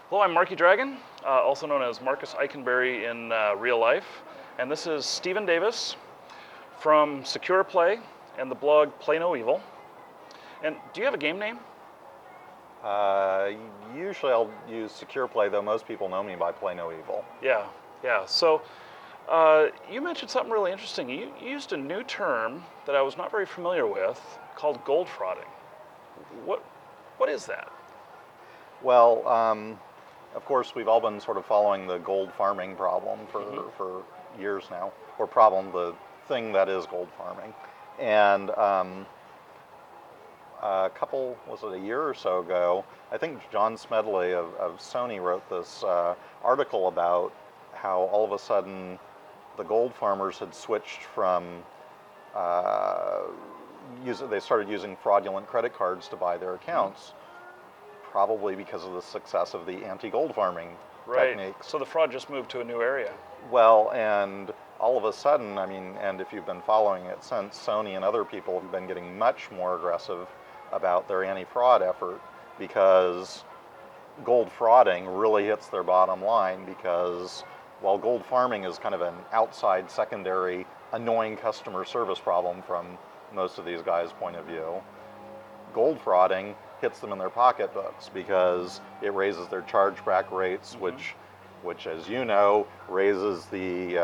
Hello, I'm Marky Dragon, also known as Marcus Eikenberry in real life. And this is Stephen Davis from Secure Play and the blog Play No Evil. And do you have a game name? Usually I'll use Secure Play, though most people know me by Play No Evil. Yeah. So you mentioned something really interesting. You used a new term that I was not very familiar with called gold frauding. What is that? Well, of course, we've all been sort of following the gold farming problem for years now, or problem, the thing that is gold farming. And a year or so ago, I think John Smedley of Sony wrote this article about how all of a sudden the gold farmers had switched from, they started using fraudulent credit cards to buy their accounts, probably because of the success of the anti-gold farming techniques. So the fraud just moved to a new area. Well, and all of a sudden, and if you've been following it since, Sony and other people have been getting much more aggressive about their anti-fraud effort, because gold frauding really hits their bottom line, because while gold farming is kind of an outside, secondary, annoying customer service problem from most of these guys' point of view, gold frauding hits them in their pocketbooks because it raises their chargeback rates, which, as you know, raises the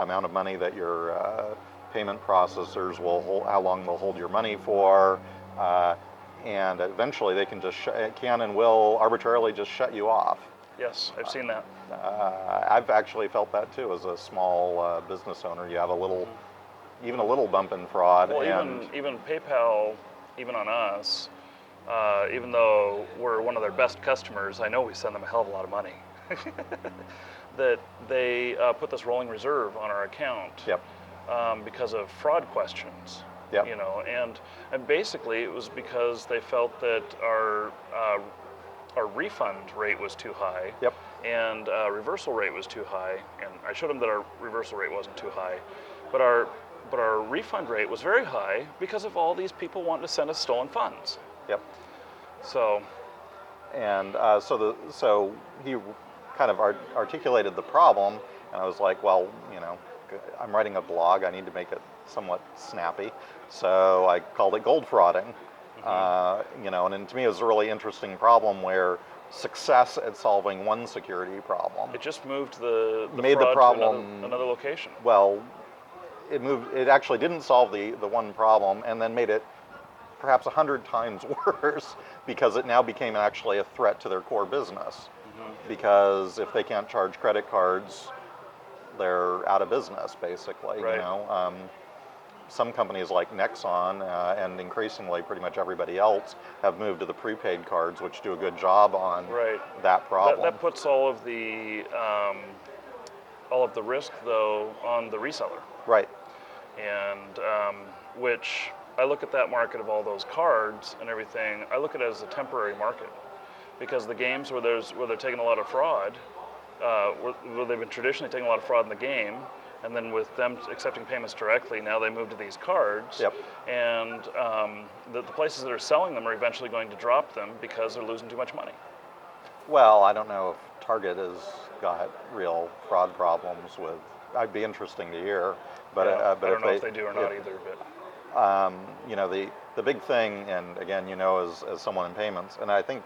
amount of money that your payment processors will hold, how long they'll hold your money for, and eventually they can and will arbitrarily just shut you off. Yes, I've seen that. I've actually felt that too as a small business owner. You have even a little bump in fraud. Well, even PayPal, even on us, even though we're one of their best customers, I know we send them a hell of a lot of money. That they put this rolling reserve on our account. Yep. Because of fraud questions. Yep. And basically it was because they felt that our refund rate was too high. Yep. And reversal rate was too high. And I showed them that our reversal rate wasn't too high, but our refund rate was very high because of all these people wanting to send us stolen funds. Yep. So. And so he kind of articulated the problem, and I was like, well, I'm writing a blog, I need to make it somewhat snappy, so I called it gold frauding. And to me it was a really interesting problem where success at solving one security problem, It just moved the made fraud the problem to another location. Well, it actually didn't solve the one problem, and then made it perhaps 100 times worse, because it now became actually a threat to their core business. Because if they can't charge credit cards, they're out of business, basically. Right. Some companies like Nexon and increasingly pretty much everybody else have moved to the prepaid cards, which do a good job on that problem. That puts all of the risk, though, on the reseller. Right. And which I look at that market of all those cards and everything, I look at it as a temporary market, because the games where they're taking a lot of fraud, where they've been traditionally taking a lot of fraud in the game, and then with them accepting payments directly, now they move to these cards. Yep. And the places that are selling them are eventually going to drop them because they're losing too much money. Well, I don't know if Target has got real fraud problems with. I'd be interesting to hear, but I but don't know if they do or not either. But the big thing, and again, as someone in payments, and I think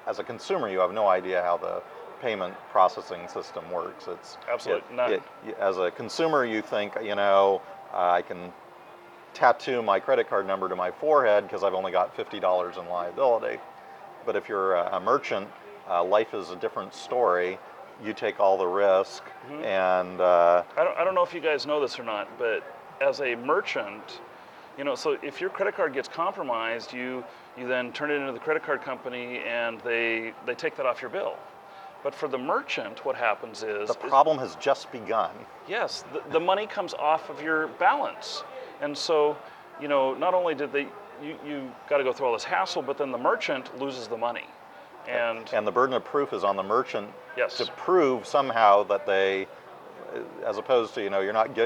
as a consumer, you have no idea how the payment processing system works. It's absolutely none. As a consumer, you think, I can tattoo my credit card number to my forehead because I've only got $50 in liability. But if you're a merchant, life is a different story. You take all the risk, and I don't know if you guys know this or not, but as a merchant, so if your credit card gets compromised, you then turn it into the credit card company, and they take that off your bill. But for the merchant, what happens is the problem has just begun. Yes, the money comes off of your balance, and so not only did you got to go through all this hassle, but then the merchant loses the money, and the burden of proof is on the merchant. Yes. To prove somehow that they, as opposed to you're not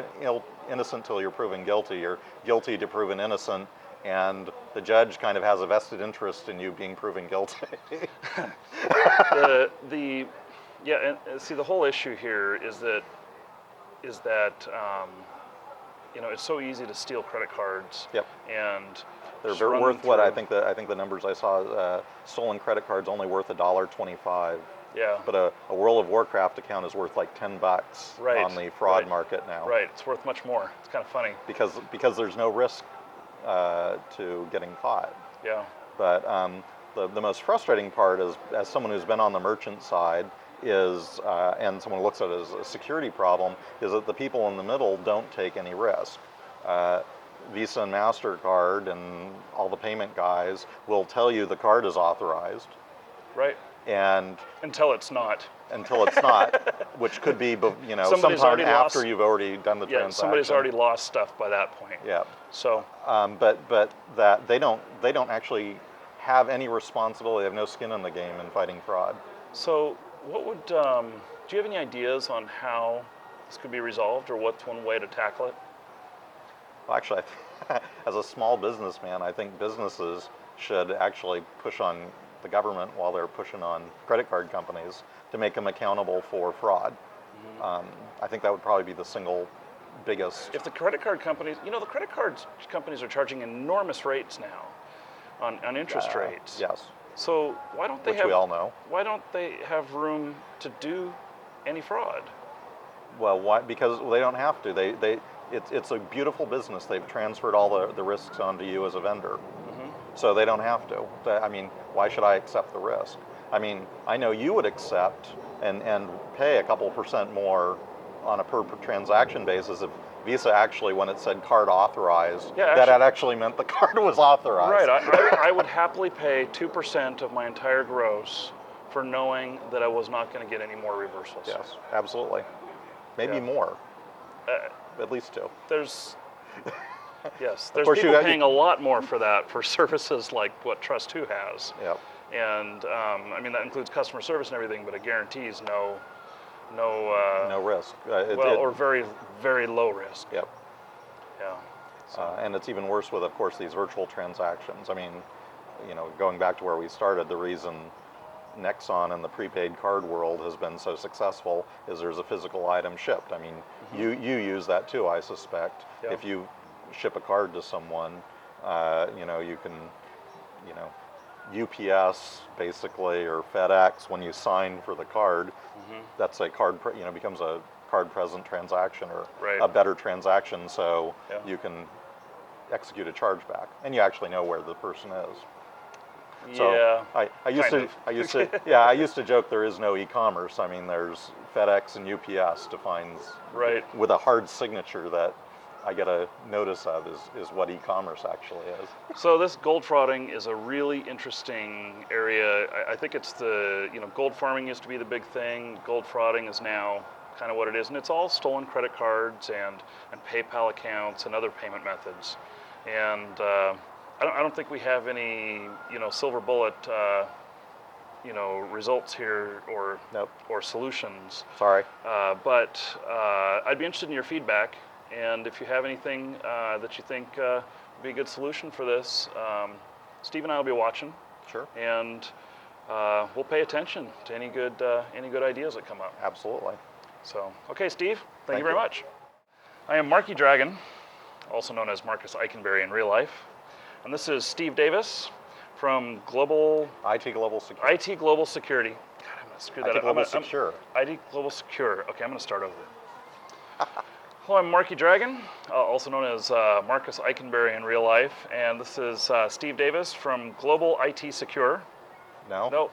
innocent till you're proven guilty. You're guilty to proven innocent, and the judge kind of has a vested interest in you being proven guilty. Yeah, and see, the whole issue here is that it's so easy to steal credit cards. Yep. And They're just very run worth them what I through. think the numbers I saw, stolen credit cards only worth $1.25. Yeah. But a World of Warcraft account is worth like $10 Right, on the fraud right. market now. Right, it's worth much more. It's kind of funny. Because there's no risk to getting caught. Yeah. But the most frustrating part is, as someone who's been on the merchant side, is and someone who looks at it as a security problem, is that the people in the middle don't take any risk. Visa and MasterCard and all the payment guys will tell you the card is authorized, Right. and Until it's not. until it's not, which could be Somebody's sometime already after lost- you've already done the Yeah, transaction. somebody's already lost stuff by that point. Yeah. So, But that they don't actually have any responsibility. They have no skin in the game in fighting fraud. so what would, do you have any ideas on how this could be resolved, or what's one way to tackle it? Well, actually, as a small businessman, I think businesses should actually push on the government while they're pushing on credit card companies to make them accountable for fraud. I think that would probably be the single biggest. If the credit card companies, the credit card companies are charging enormous rates now on interest rates. Yes, So why don't they which have? we all know. Why don't they have room to do any fraud? Well, why? Because they don't have to. It's a beautiful business. They've transferred all the risks onto you as a vendor, so they don't have to. I mean, why should I accept the risk? I mean, I know you would accept and pay a couple % more on a per transaction basis if Visa actually, when it said card authorized, Yeah, that actually meant the card was authorized. Right. I would happily pay 2% of my entire gross for knowing that I was not going to get any more reversals. Yes, absolutely. Maybe Yeah. more. At least 2. There's Of there's course, people paying a lot more for that for services like what Trust2 has. Yep. And I mean, that includes customer service and everything, but it guarantees no No risk. or very, very low risk. Yep. Yeah. And it's even worse with, of course, these virtual transactions. I mean, going back to where we started, the reason Nexon in the prepaid card world has been so successful is there's a physical item shipped. I mean, you use that too, I suspect. Yeah. If you ship a card to someone, you can, UPS basically, or FedEx, when you sign for the card, that's a card, becomes a card present transaction, or Right. a better transaction, so Yeah. you can execute a chargeback, and you actually know where the person is. So Yeah. I used to joke there is no e-commerce. I mean, there's FedEx and UPS defines Right. with a hard signature that I get a notice of is what e-commerce actually is. So this gold frauding is a really interesting area. I think it's gold farming used to be the big thing. Gold frauding is now kind of what it is, and it's all stolen credit cards and PayPal accounts and other payment methods. And I don't think we have any silver bullet results here or Nope. or solutions. Sorry. But I'd be interested in your feedback, and if you have anything that you think would be a good solution for this, Steve and I will be watching, Sure. and we'll pay attention to any good ideas that come up. Absolutely. So, okay, Steve, thank you Thank very you. much. I am Marky Dragon, also known as Marcus Eikenberry in real life, and this is Steve Davis from IT Global Security. IT Global Security. God, I'm gonna screw that IT up. Global Secure. IT Global Secure. Okay, I'm going to start over. Hello, I'm Marky Dragon, also known as Marcus Eikenberry in real life, and this is Steve Davis from Global IT Secure. No? No.